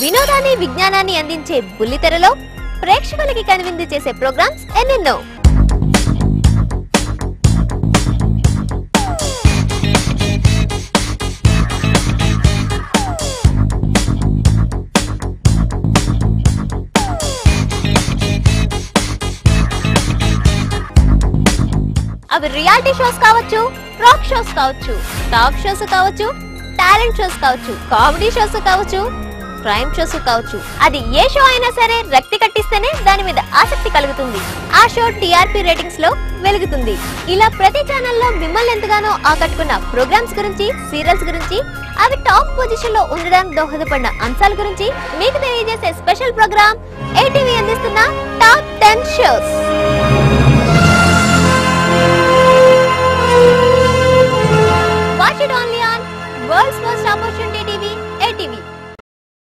వినోదాన్ని విజ్ఞానాన్ని అందించే బుల్లితెరలో ప్రేక్షకులకి కనువిందు చేసే ప్రోగ్రామ్స్ ఎన్నెన్నో. అవి రియాలిటీ షోస్ కావచ్చు, రాక్ షోస్ కావచ్చు, టాక్ షోస్ కావచ్చు, టాలెంట్ షోస్ కావచ్చు, కామెడీ షోస్ కావచ్చు, క్రైమ్ షోస్ కావచ్చు. అది ఏ షో అయినా సరే రక్తి కట్టిస్తేనే దాని మీద ఆసక్తి కలుగుతుంది. ఆ షో టీఆర్పీ రేటింగ్స్ లో వెలుగుతుంది. ఇలా ప్రతి ఛానల్లో మిమ్మల్ని ఎంతగానో ఆకట్టుకున్న ప్రోగ్రామ్స్ గురించి, సీరియల్స్ గురించి, అవి టాప్ పొజిషన్ లో ఉండడానికి దోహదపడిన అంశాల గురించి మీకు తెలియజేసే స్పెషల్ ప్రోగ్రామ్ ఏటీవీ అందిస్తున్న top 10 shows. Watch it only on World's Most Opportunity TV